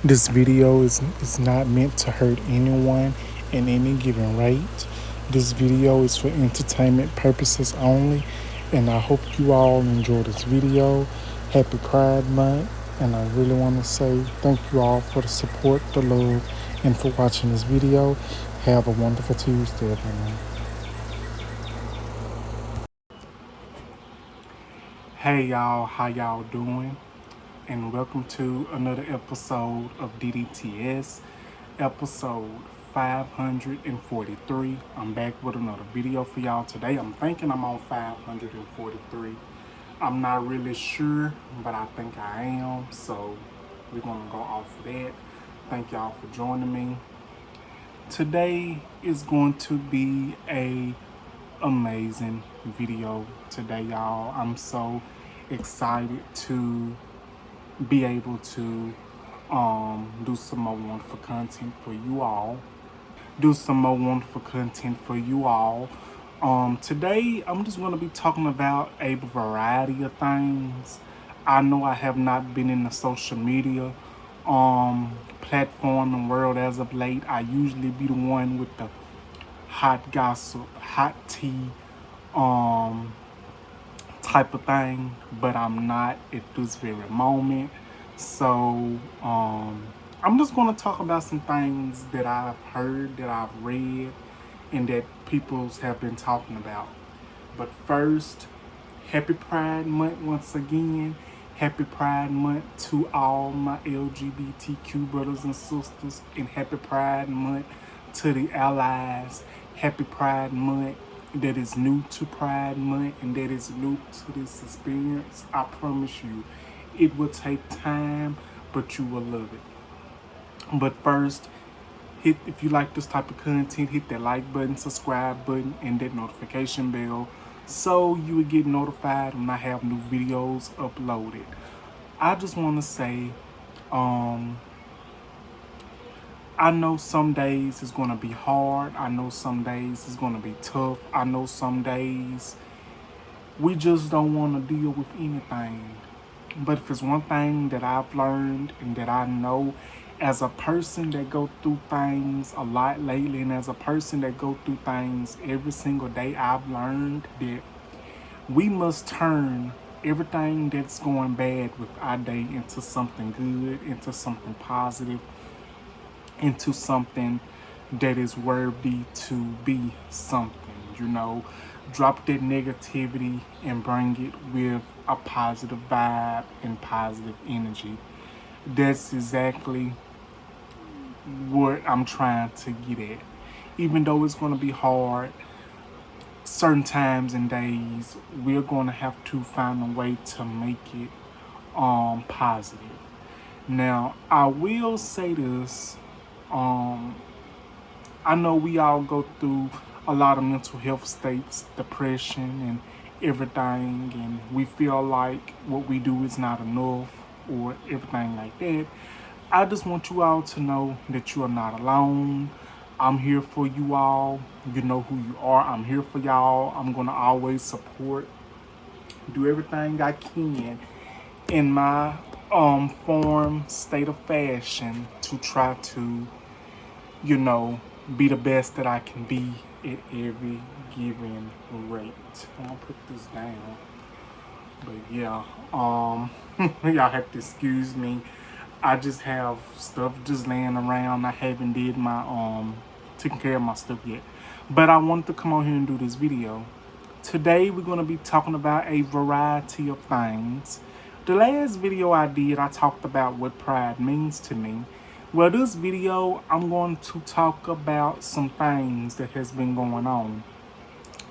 This video is not meant to hurt anyone in any given rate. This video is for entertainment purposes only, and I hope you all enjoy this video. Happy Pride Month, and I really want to say thank you all for the support, the love, and for watching this video. Have a wonderful Tuesday, everyone. Hey y'all, how y'all doing? And welcome to another episode of DDTS, episode 543. I'm back with another video for y'all today. I'm thinking I'm on 543. I'm not really sure, but I think I am. So we're gonna go off of that. Thank y'all for joining me. Today is going to be a amazing video today, y'all. I'm so excited to be able to do some more wonderful content for you all. Today, I'm just going to be talking about a variety of things. I know I have not been in the social media platform and world as of late. I usually be the one with the hot gossip, hot tea type of thing, but I'm not at this very moment. So I'm just going to talk about some things that I've heard, that I've read, and that people have been talking about. But first, happy Pride Month once again. Happy Pride Month to all my LGBTQ brothers and sisters, and happy Pride Month to the allies. Happy Pride Month that is new to Pride Month and that is new to this experience. I promise you, it will take time, but you will love it. But first, if you like this type of content, hit that like button, subscribe button, and that notification bell so you will get notified when I have new videos uploaded. I just want to say, I know some days it's going to be hard. I know some days it's going to be tough. I know some days we just don't want to deal with anything. But if it's one thing that I've learned and that I know as a person that go through things a lot lately, and as a person that go through things every single day, I've learned that we must turn everything that's going bad with our day into something good, into something positive, into something that is worthy to be something, drop that negativity and bring it with a positive vibe and positive energy. That's exactly what I'm trying to get at. Even though it's going to be hard, certain times and days, we're going to have to find a way to make it positive. Now, I will say this. I know we all go through a lot of mental health states, depression and everything, and we feel like what we do is not enough or everything like that. I just want you all to know that you are not alone. I'm here for you all. You know who you are. I'm here for y'all. I'm going to always support, do everything I can in my form, state of fashion to try to, be the best that I can be at every given rate. I'm gonna put this down. But yeah, y'all have to excuse me. I just have stuff just laying around. I haven't did my taking care of my stuff yet. But I wanted to come on here and do this video. Today we're gonna be talking about a variety of things. The last video I did, I talked about what pride means to me. Well, this video, I'm going to talk about some things that has been going on.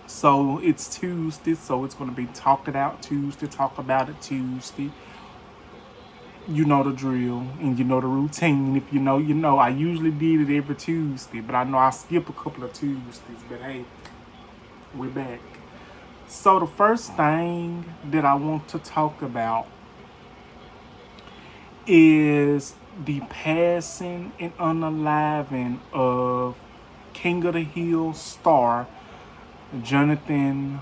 So it's Tuesday, so it's going to be Talk It Out Tuesday, Talk About It Tuesday. You know the drill and you know the routine. If you know, you know. I usually did it every Tuesday, but I know I skip a couple of Tuesdays. But hey, we're back. So the first thing that I want to talk about is the passing and unaliving of King of the Hill star Johnathan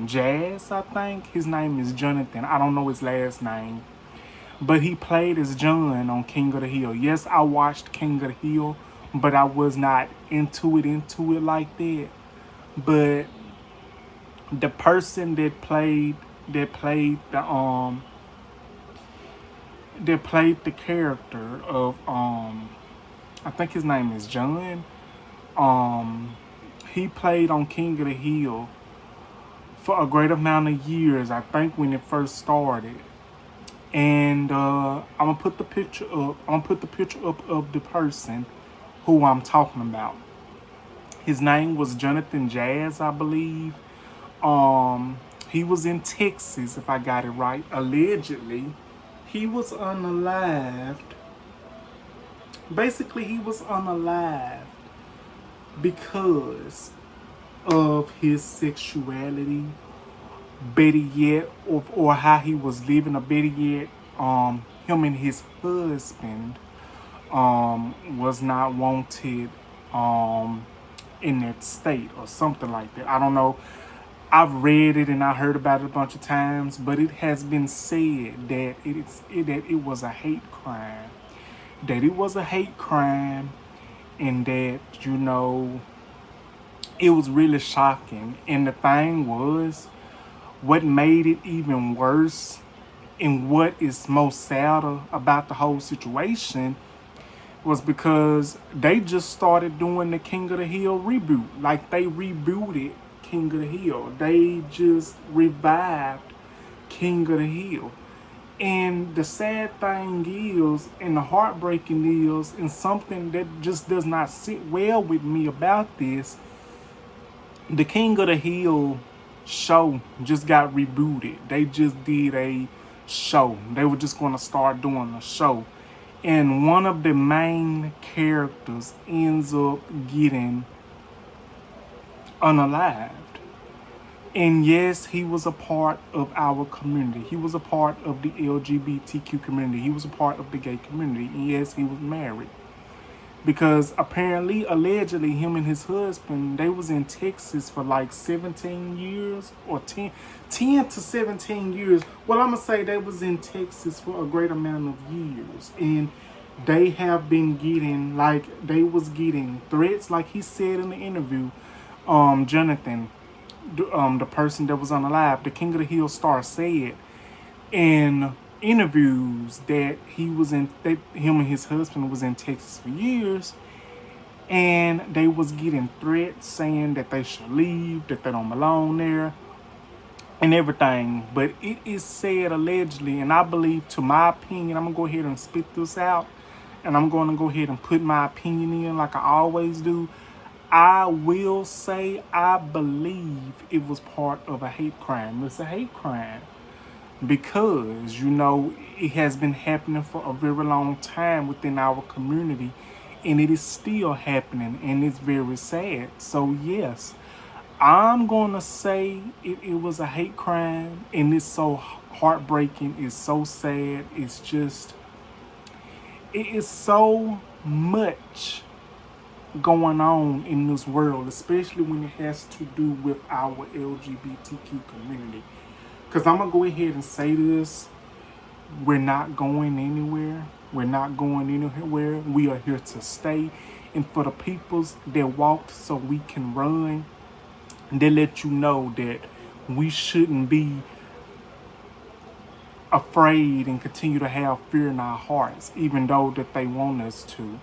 Joss, I think his name is Johnathan. I don't know his last name, But he played as John on King of the Hill. Yes, I watched King of the Hill, but I was not into it like that. But the person that played the character of I think his name is John. He played on King of the Hill for a great amount of years, I think, when it first started. And I'm gonna put the picture up. I'm gonna put the picture up of the person who I'm talking about. His name was Johnathan Joss, I believe. He was in Texas, if I got it right. Allegedly, he was unalived. Basically, he was unalived because of his sexuality, better yet, or how he was living, or better yet, him and his husband was not wanted in that state or something like that. I don't know. I've read it and I heard about it a bunch of times, but it has been said that it was a hate crime. That it was a hate crime, and that, it was really shocking. And the thing was, what made it even worse and what is most sadder about the whole situation was because they just started doing the King of the Hill reboot. Like, they rebooted King of the Hill. They just revived King of the Hill. And the sad thing is, and the heartbreaking is, and something that just does not sit well with me about this, the King of the Hill show just got rebooted. They just did a show. They were just going to start doing a show. And one of the main characters ends up getting unalived. And yes, he was a part of our community. He was a part of the LGBTQ community. He was a part of the gay community. And yes, he was married. Because apparently, allegedly, him and his husband, they was in Texas for like 17 years or 10 to 17 years. Well, I'm going to say they was in Texas for a great amount of years. And they have been getting, they was getting threats, like he said in the interview, Johnathan, the person that was unalive, the King of the Hill star, said in interviews that him and his husband was in Texas for years, and they was getting threats saying that they should leave, that they don't belong there, and everything. But it is said allegedly, and I believe, to my opinion, I'm gonna go ahead and spit this out, and I'm going to go ahead and put my opinion in like I always do. I will say I believe it was part of a hate crime. It's a hate crime because, it has been happening for a very long time within our community, and it is still happening, and it's very sad. So yes, I'm going to say it was a hate crime, and it's so heartbreaking. It's so sad. It's just, it is so much going on in this world, especially when it has to do with our LGBTQ community. Because I'm going to go ahead and say this. We're not going anywhere. We're not going anywhere. We are here to stay. And for the peoples that walked so we can run, they let you know that we shouldn't be afraid and continue to have fear in our hearts, even though that they want us to.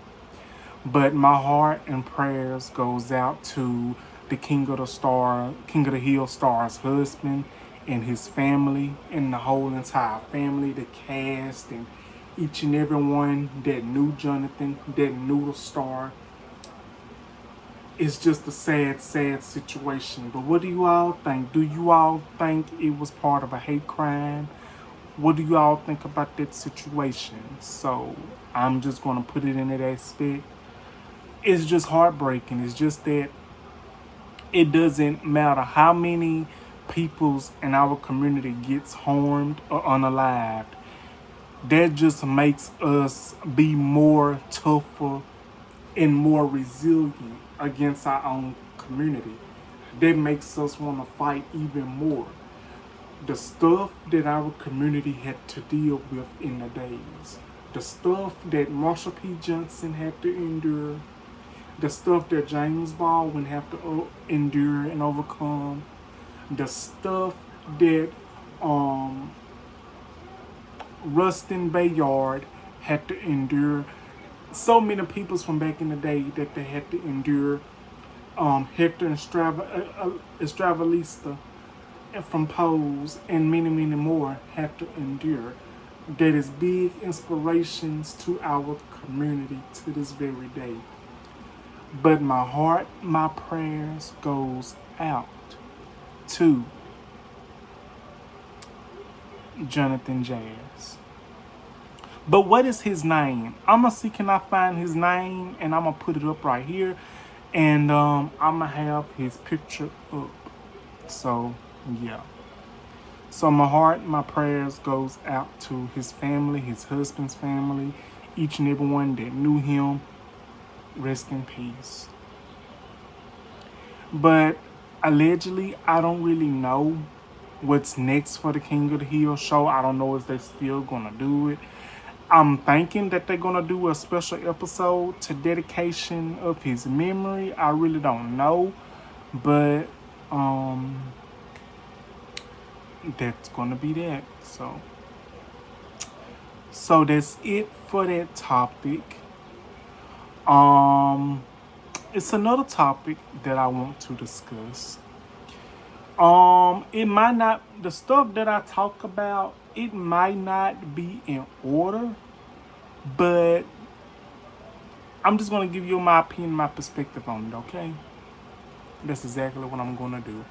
But my heart and prayers goes out to the King of the Hill star's husband and his family, and the whole entire family, the cast, and each and every one that knew Johnathan, that knew the star. It's just a sad, sad situation. But what do you all think? Do you all think it was part of a hate crime? What do you all think about that situation? So I'm just going to put it in that aspect. It's just heartbreaking. It's just that it doesn't matter how many peoples in our community gets harmed or unalived. That just makes us be more tougher and more resilient against our own community. That makes us want to fight even more. the stuff that our community had to deal with in the days, the stuff that Marsha P. Johnson had to endure, the stuff that James Baldwin had to endure and overcome, the stuff that Rustin Bayard had to endure. So many peoples from back in the day that they had to endure. Hector Estravalista from Pose and many, many more had to endure. That is big inspirations to our community to this very day. But my heart, my prayers goes out to Johnathan Joss. But what is his name? I'm going to see, can I find his name? And I'm going to put it up right here. And I'm going to have his picture up. So, yeah. So my heart, my prayers goes out to his family, his husband's family, each and everyone that knew him. Rest in peace. But allegedly, I don't really know what's next for the King of the Hill show. I don't know if they're still going to do it. I'm thinking that they're going to do a special episode to dedication of his memory. I really don't know. But that's going to be that. So that's it for that topic. It's another topic that I want to discuss. It might not, the stuff that I talk about, it might not be in order, but I'm just going to give you my opinion, my perspective on it, okay? That's exactly what I'm going to do.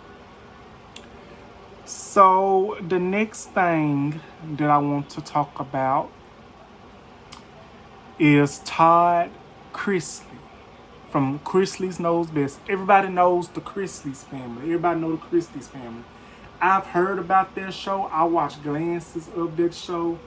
So, the next thing that I want to talk about is Todd Chrisley from Chrisley's Knows Best. Everybody knows the Chrisley's family. Everybody knows the Chrisley's family. I've heard about their show. I watched glances of that show.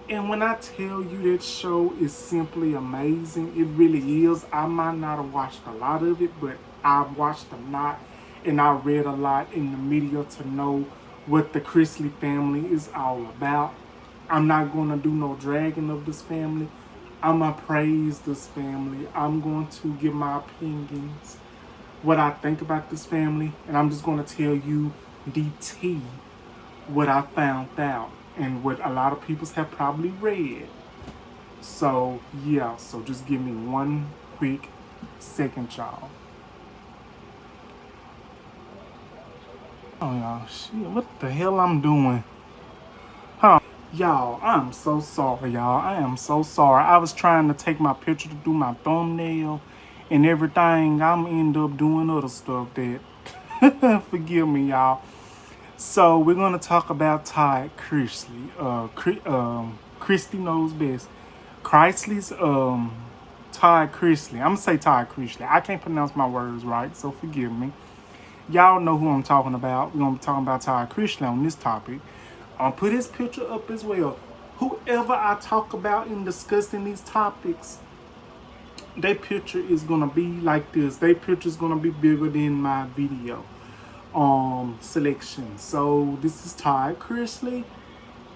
And when I tell you that show is simply amazing, it really is. I might not have watched a lot of it, but I've watched a lot. And I read a lot in the media to know what the Chrisley family is all about. I'm not going to do no dragging of this family. I'm going to praise this family. I'm going to give my opinions, what I think about this family. And I'm just going to tell you DT what I found out and what a lot of people have probably read. So, yeah. So just give me one quick second, y'all. Oh, y'all. Shit, what the hell I'm doing? Huh. Y'all, I'm so sorry, y'all. I am so sorry. I was trying to take my picture to do my thumbnail and everything. I'm end up doing other stuff that... Forgive me, y'all. So, we're going to talk about Todd Chrisley. Christy Knows Best. Chrisley's, Todd Chrisley. I'm going to say Todd Chrisley. I can't pronounce my words right, so forgive me. Y'all know who I'm talking about. We're going to be talking about Todd Chrisley on this topic. I'll put his picture up as well. Whoever I talk about in discussing these topics, their picture is going to be like this. Their picture is going to be bigger than my video selection. So this is Todd Chrisley,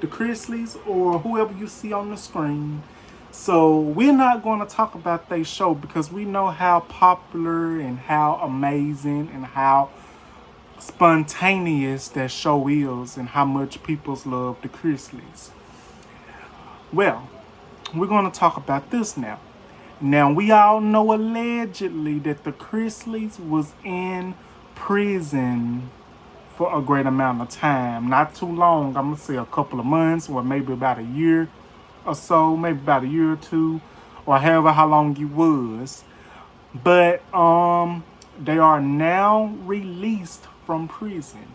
the Chrisleys, or whoever you see on the screen. So we're not going to talk about their show because we know how popular and how amazing and how spontaneous that show is and how much people love the Chrisleys. Well, we're going to talk about this now. Now, we all know allegedly that the Chrisleys was in prison for a great amount of time. Not too long. I'm going to say a couple of months or maybe about a year or so. Maybe about a year or two or however how long it was. But they are now released from prison.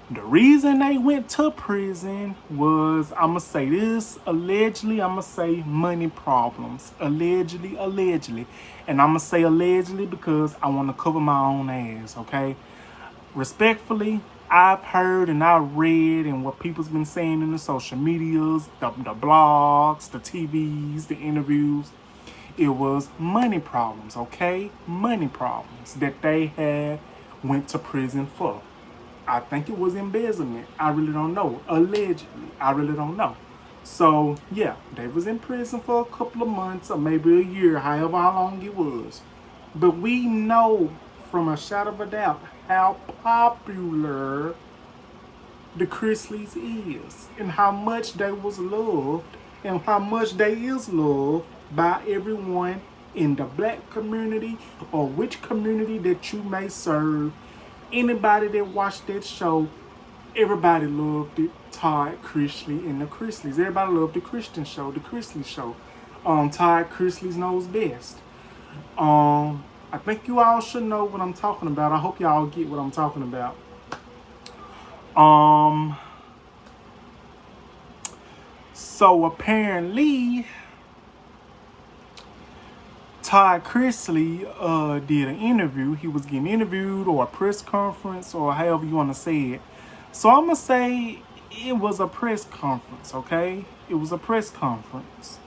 The reason they went to prison was, I'm going to say this, allegedly, I'm going to say money problems. Allegedly. And I'm going to say allegedly because I want to cover my own ass, okay? Respectfully, I've heard and I read and what people's been saying in the social medias, the blogs, the TVs, the interviews. It was money problems, okay? Money problems that they had went to prison for. I think it was embezzlement. I really don't know. Allegedly, I really don't know. So yeah, they was in prison for a couple of months or maybe a year, however how long it was. But we know from a shadow of a doubt how popular the Chrisleys is and how much they was loved and how much they is loved by everyone in the black community or which community that you may serve. Anybody that watched that show, everybody loved it. Todd Chrisley and the Chrisleys. Everybody loved the Christian show, the Chrisley show. Todd Chrisley knows best. I think you all should know what I'm talking about. I hope y'all get what I'm talking about. So apparently, Todd Chrisley did an interview. He was getting interviewed or a press conference or however you want to say it. So I'm going to say it was a press conference, okay? It was a press conference.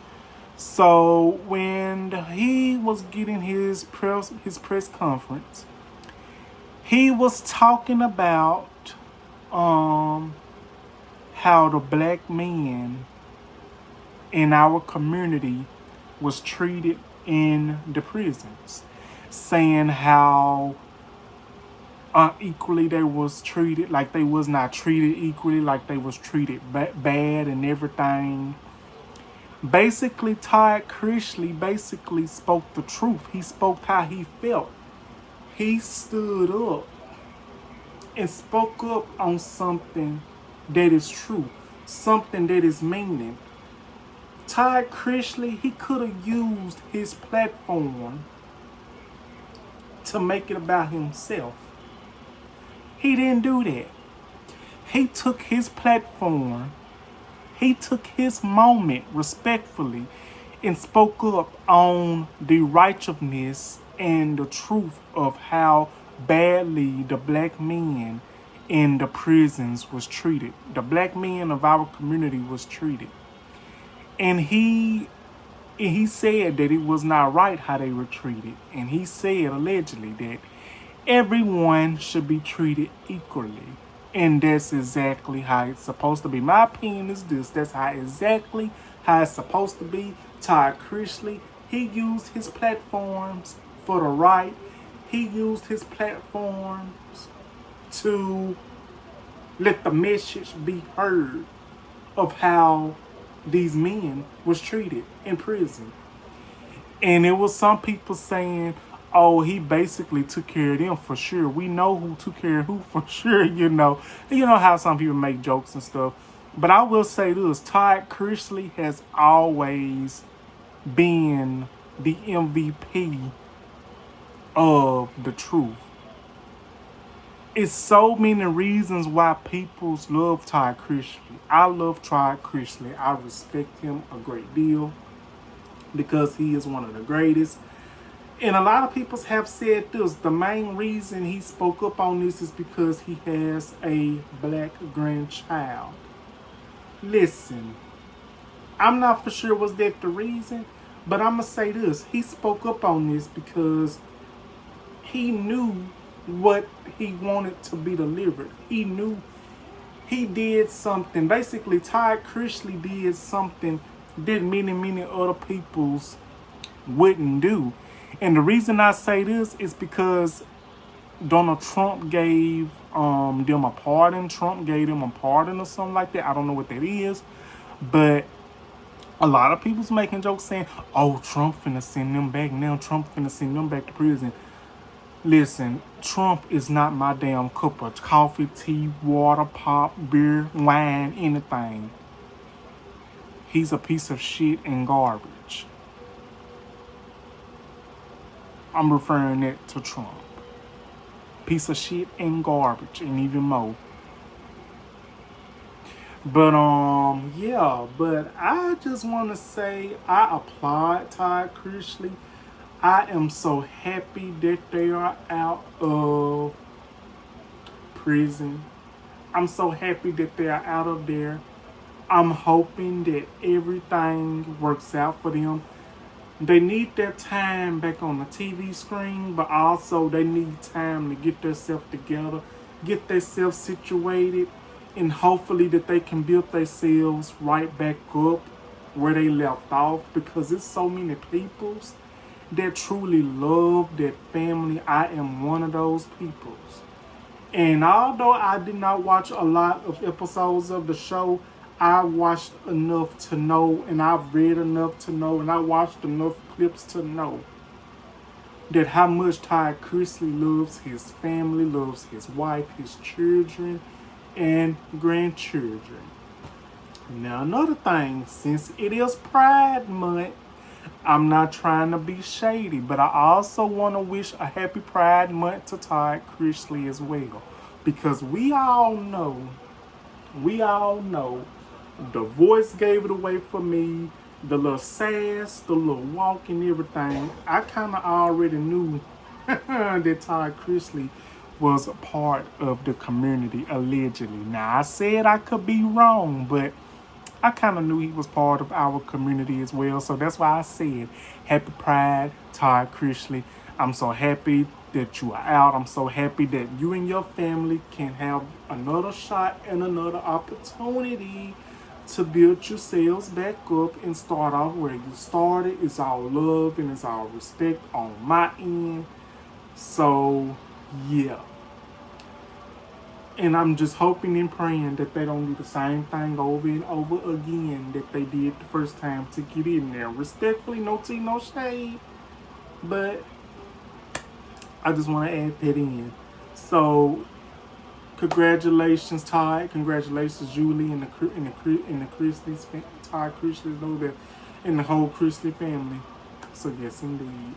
So when he was getting his press conference, he was talking about how the black men in our community was treated in the prisons, saying how unequally they was treated, like they was not treated equally, like they was treated bad and everything. Basically, Todd Chrisley basically spoke the truth. He spoke how he felt. He stood up and spoke up on something that is true, something that is meaning. Todd Chrisley, he could have used his platform to make it about himself. He didn't do that. He took his platform, he took his moment respectfully and spoke up on the righteousness and the truth of how badly the black men in the prisons was treated. The black men of our community was treated. And he said that it was not right how they were treated. And he said allegedly that everyone should be treated equally. And that's exactly how it's supposed to be. My opinion is this. That's exactly how it's supposed to be. Todd Chrisley, he used his platforms for the right. He used his platforms to let the message be heard of how these men was treated in prison. And it was some people saying, oh, he basically took care of them for sure. We know who took care of who for sure, you know. You know how some people make jokes and stuff. But I will say this, Todd Chrisley has always been the MVP of the truth. It's so many reasons why people love Todd Chrisley. I love Todd Chrisley. I respect him a great deal because he is one of the greatest. And a lot of people have said this. The main reason he spoke up on this is because he has a black grandchild. Listen, I'm not for sure was that the reason, but I'm going to say this. He spoke up on this because he knew what he wanted to be delivered. He knew he did something. Basically, Todd Chrisley did something that many other peoples wouldn't do. And the reason I say this is because Donald Trump gave them a pardon. Trump gave them a pardon or something like that. I don't know what that is. But a lot of people's making jokes saying, oh, Trump finna send them back now. Trump finna send them back to prison. Listen, Trump is not my damn cup of coffee, tea, water, pop, beer, wine, anything. He's a piece of shit and garbage. I'm referring that to Trump. Piece of shit and garbage and even more. But yeah, but I just want to say I applaud Todd Chrisley. I am so happy that they are out of prison. I'm so happy that they are out of there. I'm hoping that everything works out for them. They need their time back on the TV screen, but also they need time to get themselves together get themselves situated, and hopefully that they can build themselves right back up where they left off, because it's so many peoples that truly love that family. I am one of those peoples. And although I did not watch a lot of episodes of the show, I watched enough to know, and I've read enough to know, and I watched enough clips to know that how much Ty Chrisley loves his family, loves his wife, his children, and grandchildren. Now, another thing, since it is Pride Month, I'm not trying to be shady, but I also want to wish a happy Pride Month to Ty Chrisley as well. Because we all know, the voice gave it away for me, the little sass, the little walk and everything. I kind of already knew that Ty Chrisley was a part of the community, allegedly. Now, I said I could be wrong, but I kind of knew he was part of our community as well. So that's why I said, happy Pride, Ty Chrisley. I'm so happy that you are out. I'm so happy that you and your family can have another shot and another opportunity to build yourselves back up and start off where you started. It's all love and it's all respect on my end. So, yeah. And I'm just hoping and praying that they don't do the same thing over and over again that they did the first time to get in there. Respectfully, no tea, no shade. But I just want to add that in. So, congratulations, Ty. Congratulations, Julie, and the Chrisleys, Ty Chrisley, know that, and the whole Chrisley family. So yes, indeed.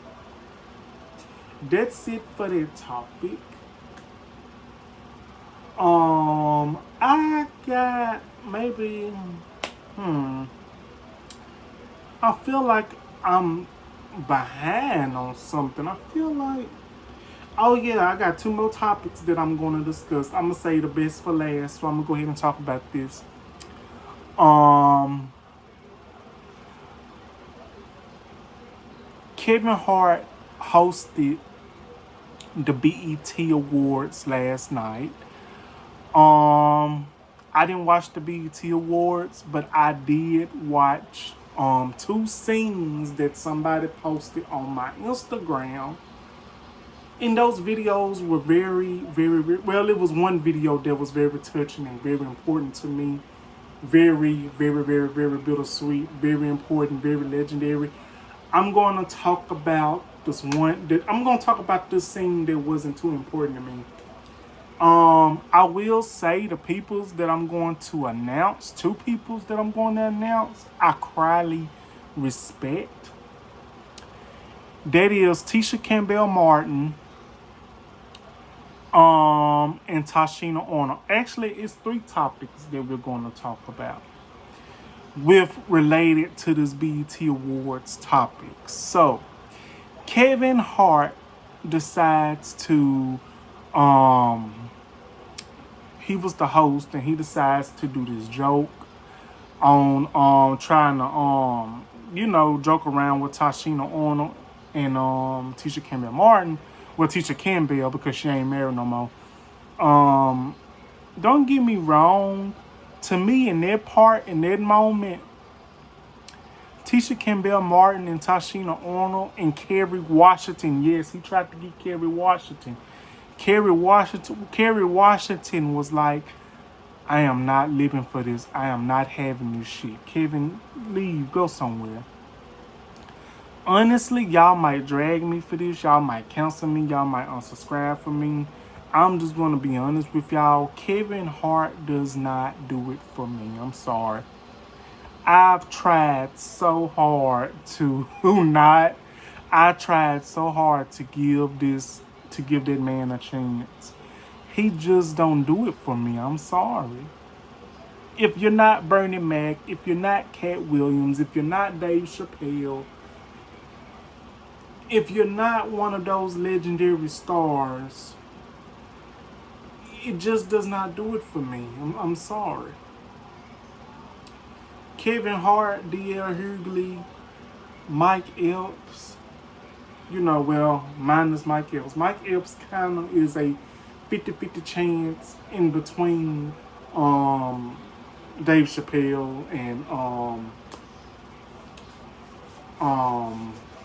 That's it for that topic. I got maybe, I feel like I'm behind on something. I feel like, oh yeah, I got two more topics that I'm going to discuss. I'm going to say the best for last, so I'm going to go ahead and talk about this. Kevin Hart hosted the BET Awards last night. I didn't watch the BET Awards, but I did watch two scenes that somebody posted on my Instagram. And those videos were very, very, very, well, it was one video that was very touching and very important to me. Very, very, very, very bittersweet, very important, very legendary. I'm going to talk about this scene that wasn't too important to me. I will say the peoples that I'm going to announce, two peoples that I'm going to announce, I highly respect. That is Tisha Campbell Martin, and Tashina Arnold. Actually, it's three topics that we're going to talk about related to this BET Awards topic. So, Kevin Hart decides to, he was the host and he decides to do this joke on trying to joke around with Tashina Arnold and Tisha Campbell Martin. Well, Tisha Campbell, because she ain't married no more. Don't get me wrong. To me, in that part, in that moment, Tisha Campbell Martin and Tashina Arnold and Kerry Washington. Yes, he tried to get Kerry Washington. Kerry Washington was like, I am not living for this. I am not having this shit. Kevin, leave. Go somewhere. Honestly, y'all might drag me for this. Y'all might cancel me. Y'all might unsubscribe for me. I'm just going to be honest with y'all. Kevin Hart does not do it for me. I'm sorry. I've tried so hard to give that man a chance. He just don't do it for me. I'm sorry. If you're not Bernie Mac, if you're not Cat Williams, if you're not Dave Chappelle, if you're not one of those legendary stars, it just does not do it for me. I'm sorry. Kevin Hart, D.L. Hughley, Mike Epps, minus Mike Epps. Mike Epps kind of is a 50-50 chance in between Dave Chappelle and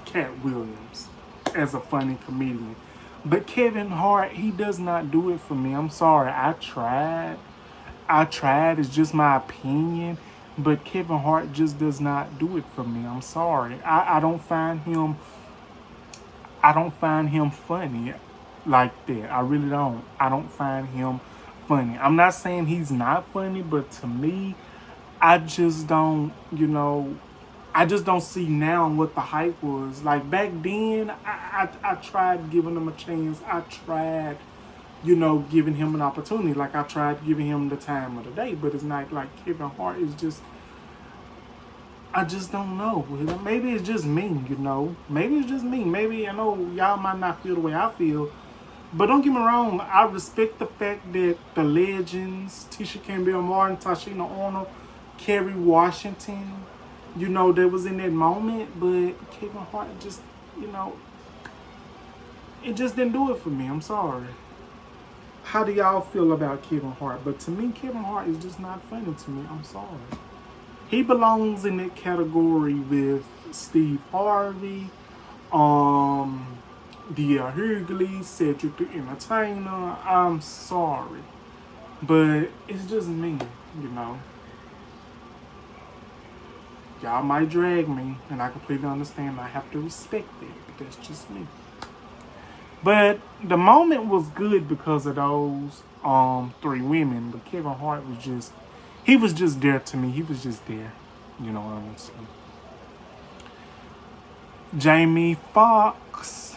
Cat Williams as a funny comedian. But Kevin Hart, he does not do it for me. I'm sorry. I tried. It's just my opinion. But Kevin Hart just does not do it for me. I'm sorry. I don't find him funny like that. I really don't. I don't find him funny. I'm not saying he's not funny, but to me, I just don't, I just don't see now what the hype was. Like back then, I tried giving him a chance. I tried, giving him an opportunity. Like I tried giving him the time of the day. But it's not like Kevin Hart is just, I just don't know. Maybe it's just me, Maybe it's just me. Maybe I know y'all might not feel the way I feel. But don't get me wrong. I respect the fact that the legends, Tisha Campbell Martin, Tashina Arnold, Kerry Washington, they was in that moment. But Kevin Hart just, it just didn't do it for me. I'm sorry. How do y'all feel about Kevin Hart? But to me, Kevin Hart is just not funny to me. I'm sorry. He belongs in that category with Steve Harvey, D.L. Hughley, Cedric the Entertainer. I'm sorry. But it's just me, Y'all might drag me, and I completely understand. I have to respect that, but that's just me. But the moment was good because of those three women. But Kevin Hart was just, he was just there to me. He was just there. You know what I'm saying? Jamie Foxx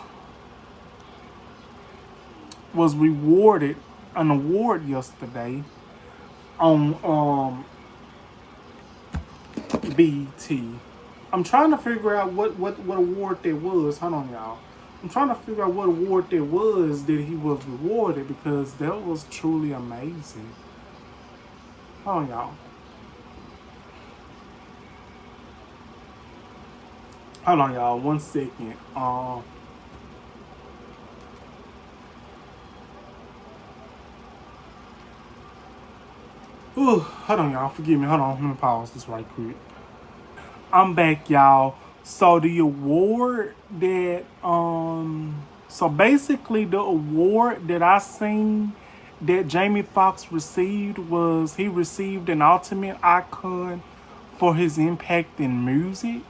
was rewarded an award yesterday on BET. I'm trying to figure out what award that was. Hold on, y'all. I'm trying to figure out what award that was that he was rewarded, because that was truly amazing. Hold on, y'all. Hold on, y'all. 1 second. Hold on, y'all. Forgive me. Hold on. Let me pause this right quick. I'm back, y'all. So the award that so basically the award that I seen that Jamie Foxx received was, he received an ultimate icon for his impact in music.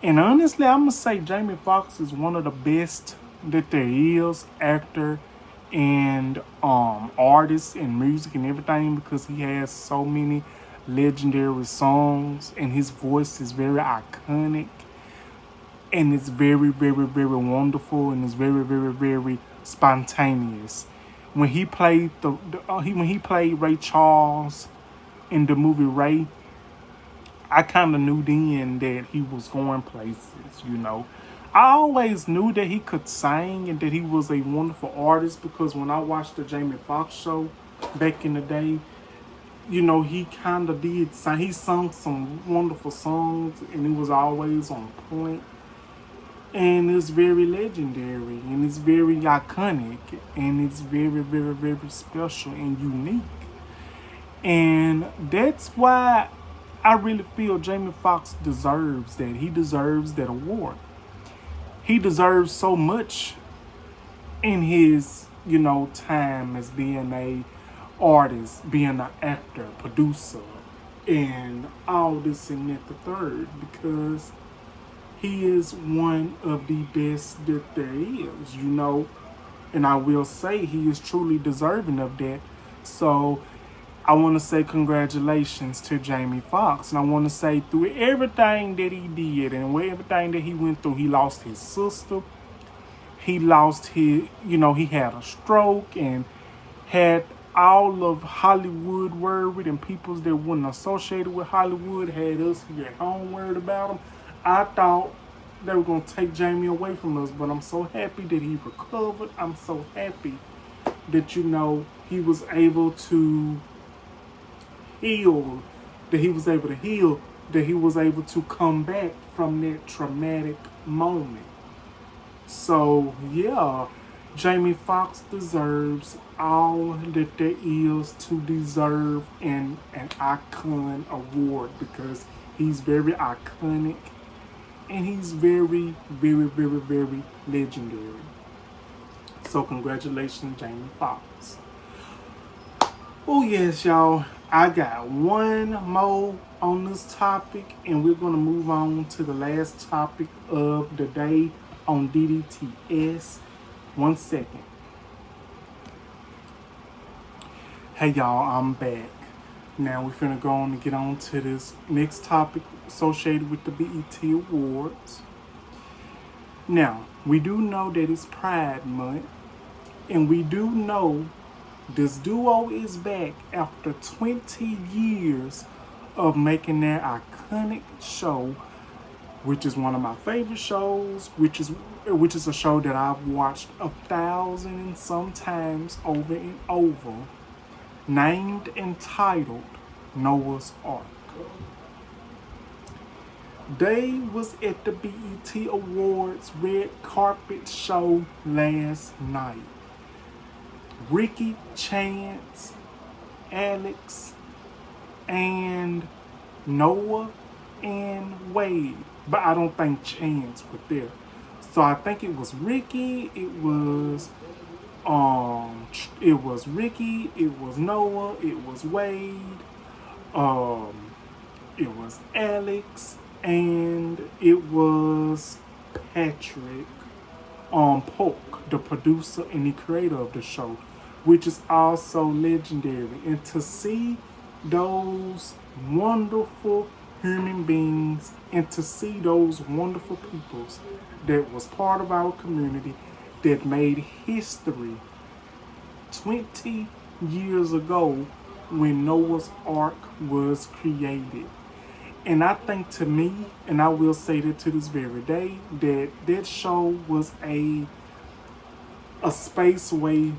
And honestly, I'm gonna say Jamie Foxx is one of the best that there is, actor and artist in music and everything, because he has so many legendary songs and his voice is very iconic and it's very, very, very wonderful, and it's very, very, very spontaneous. When he played when he played Ray Charles in the movie Ray, I kind of knew then that he was going places, I always knew that he could sing and that he was a wonderful artist, because when I watched the Jamie Foxx show back in the day, he kind of did sing. He sung some wonderful songs and it was always on point. And it's very legendary and it's very iconic and it's very, very, very special and unique. And that's why I really feel Jamie Foxx deserves that. He deserves that award. He deserves so much in his, time as being a artist, being an actor, producer, and all this and that the third, because he is one of the best that there is, and I will say he is truly deserving of that. So I want to say congratulations to Jamie Foxx. And I want to say through everything that he did and everything that he went through, he lost his sister. He lost his, he had a stroke and had all of Hollywood worried, and people that weren't associated with Hollywood had us here at home worried about him. I thought they were going to take Jamie away from us, but I'm so happy that he recovered. I'm so happy that, he was able to heal, that he was able to come back from that traumatic moment. So, yeah, Jamie Foxx deserves all that there is to deserve an icon award because he's very iconic and he's very, very, very, very legendary. So congratulations, Jamie Foxx. Oh yes, y'all. I got one more on this topic, and we're gonna move on to the last topic of the day on DDTS. 1 second. Hey y'all, I'm back. Now we're finna go on and get on to this next topic associated with the BET Awards. Now, we do know that it's Pride Month, and we do know this duo is back after 20 years of making their iconic show, which is one of my favorite shows, which is a show that I've watched 1,000 and sometimes over and over, named and titled Noah's Ark. They was at the BET Awards red carpet show last night. Ricky, Chance, Alex, and Noah and Wade. But I don't think Chance was there. So I think it was Ricky, it was Ricky, it was Noah, it was Wade, it was Alex, and it was Patrick Polk, the producer and the creator of the show, which is also legendary. And to see those wonderful human beings and to see those wonderful peoples that was part of our community that made history 20 years ago when Noah's Ark was created. And I think to me, and I will say that to this very day, that that show was a spaceway.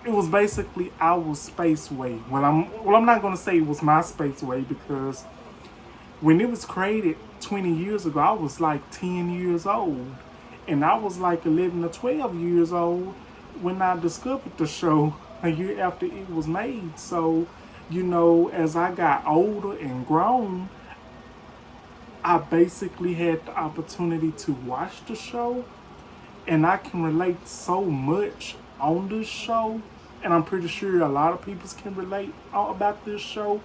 It was basically our spaceway. I'm not gonna say it was my spaceway because when it was created 20 years ago, I was like 10 years old. And I was like 11 or 12 years old when I discovered the show a year after it was made. So, as I got older and grown, I basically had the opportunity to watch the show, and I can relate so much on this show, and I'm pretty sure a lot of people can relate about this show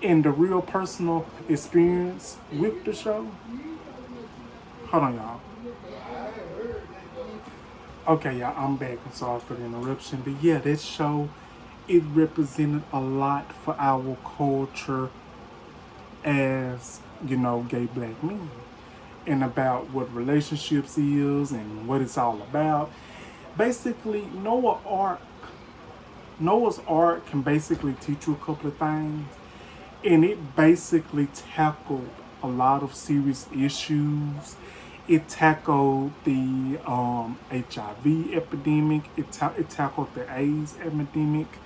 and the real personal experience with the show. Hold on, y'all. Okay, y'all, I'm back. I'm sorry for the interruption. But yeah, that show, it represented a lot for our culture as, gay black men. And about what relationships is and what it's all about. Basically, Noah's Ark can basically teach you a couple of things. And it basically tackled a lot of serious issues. It tackled the HIV epidemic. It tackled the AIDS epidemic.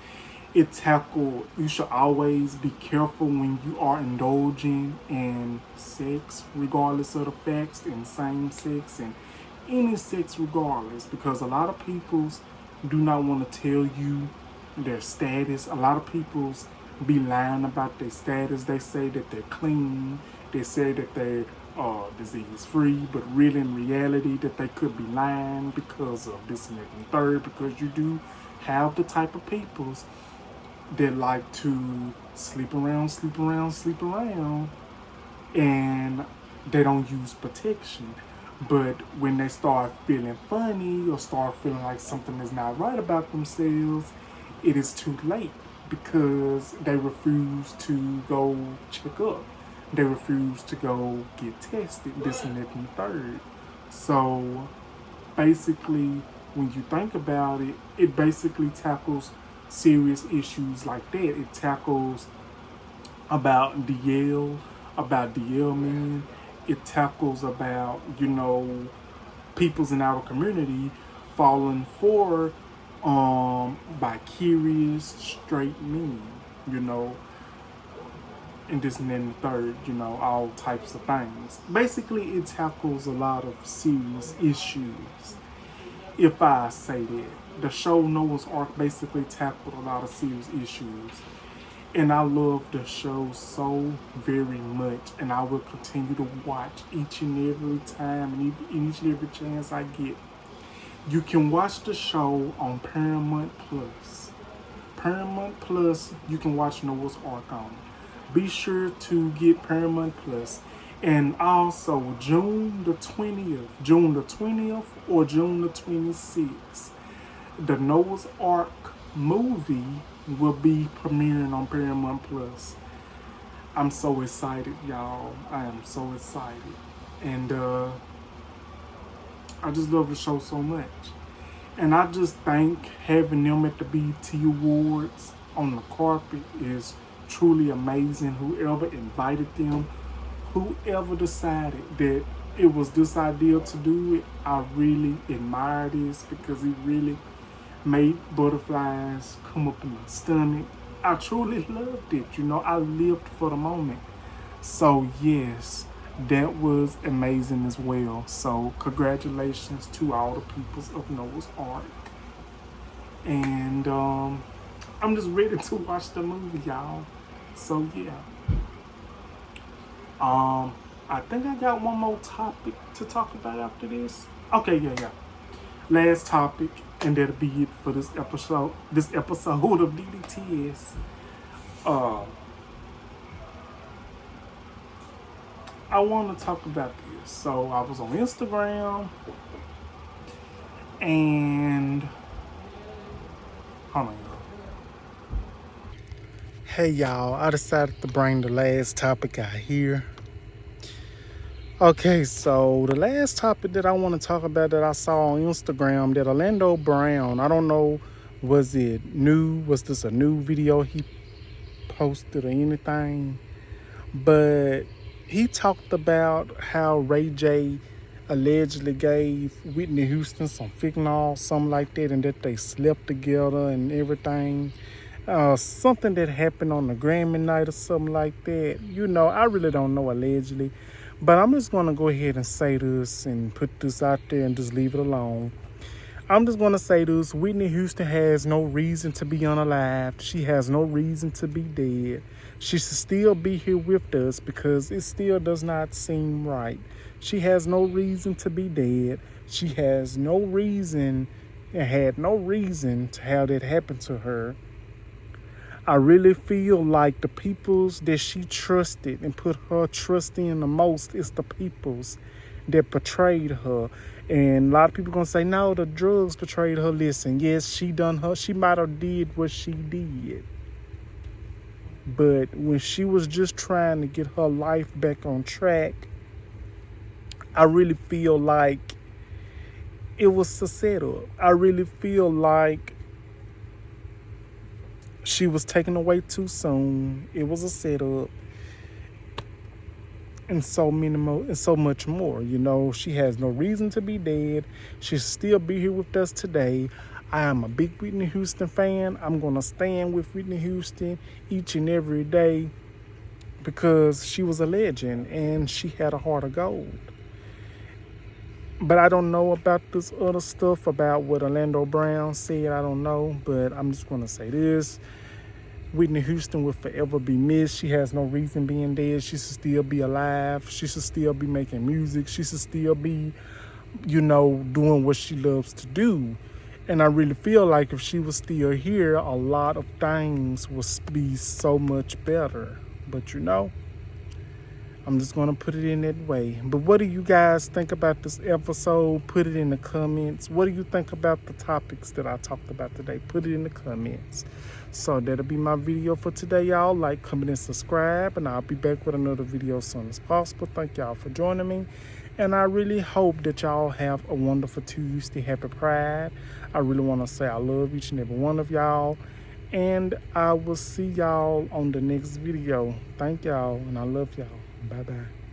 It tackled, you should always be careful when you are indulging in sex, regardless of the facts, and same sex, and any sex regardless, because a lot of peoples do not want to tell you their status. A lot of peoples be lying about their status. They say that they're clean. They say that they're disease free, but really in reality that they could be lying because of this and that and third, because you do have the type of peoples that like to sleep around, and they don't use protection. But when they start feeling funny or start feeling like something is not right about themselves, it is too late because they refuse to go check up. They refuse to go get tested, this and that and third. So basically, when you think about it, it basically tackles serious issues like that. It tackles about DL men. It tackles about, peoples in our community falling for by curious straight men, and this and then the third, all types of things. Basically, it tackles a lot of serious issues. if I say that. The show Noah's Ark basically tackled a lot of serious issues. And I love the show so very much. And I will continue to watch each and every time and each and every chance I get. You can watch the show on Paramount Plus. Paramount Plus, you can watch Noah's Ark on. Be sure to get Paramount Plus. And also June the 20th or June the 26th, the Noah's Ark movie will be premiering on Paramount Plus. I'm so excited, y'all. I am so excited. And I just love the show so much. And I just think having them at the DDTS Awards on the carpet is truly amazing. Whoever invited them, whoever decided that it was this idea to do it, I really admire this because it really made butterflies come up in my stomach. I truly loved it. I lived for the moment. So yes, that was amazing as well. So congratulations to all the peoples of Noah's Ark. And I'm just ready to watch the movie, y'all. So yeah. I think I got one more topic to talk about after this. Okay, yeah. Last topic, and that'll be it for this episode of DDTS. I want to talk about this. So I was on Instagram, and hold on, y'all. Hey y'all, I decided to bring the last topic out here. Okay, so the last topic that I want to talk about that I saw on Instagram, that Orlando Brown, I don't know, was this a new video he posted or anything? But he talked about how Ray J allegedly gave Whitney Houston some fentanyl, something like that, and that they slept together and everything. Something that happened on the Grammy night or something like that. I really don't know allegedly. But I'm just going to go ahead and say this and put this out there and just leave it alone. I'm just going to say this. Whitney Houston has no reason to be unalived. She has no reason to be dead. She should still be here with us because it still does not seem right. She has no reason to be dead. She has no reason and had no reason to have that happen to her. I really feel like the peoples that she trusted and put her trust in the most is the peoples that betrayed her. And a lot of people gonna say, no, the drugs betrayed her. Listen, yes, she might have did what she did. But when she was just trying to get her life back on track, I really feel like it was a setup. I really feel like she was taken away too soon. It was a setup. And so much more. She has no reason to be dead. She should still be here with us today. I am a big Whitney Houston fan. I'm going to stand with Whitney Houston each and every day because she was a legend and she had a heart of gold. But I don't know about this other stuff about what Orlando Brown said. I don't know, but I'm just going to say this. Whitney Houston will forever be missed. She has no reason being dead. She should still be alive. She should still be making music. She should still be, doing what she loves to do. And I really feel like if she was still here, a lot of things would be so much better. But I'm just going to put it in that way. But what do you guys think about this episode? Put it in the comments. What do you think about the topics that I talked about today? Put it in the comments. So that'll be my video for today, y'all. Like, comment, and subscribe. And I'll be back with another video as soon as possible. Thank y'all for joining me. And I really hope that y'all have a wonderful Tuesday. Happy Pride. I really want to say I love each and every one of y'all. And I will see y'all on the next video. Thank y'all, and I love y'all. Bye-bye.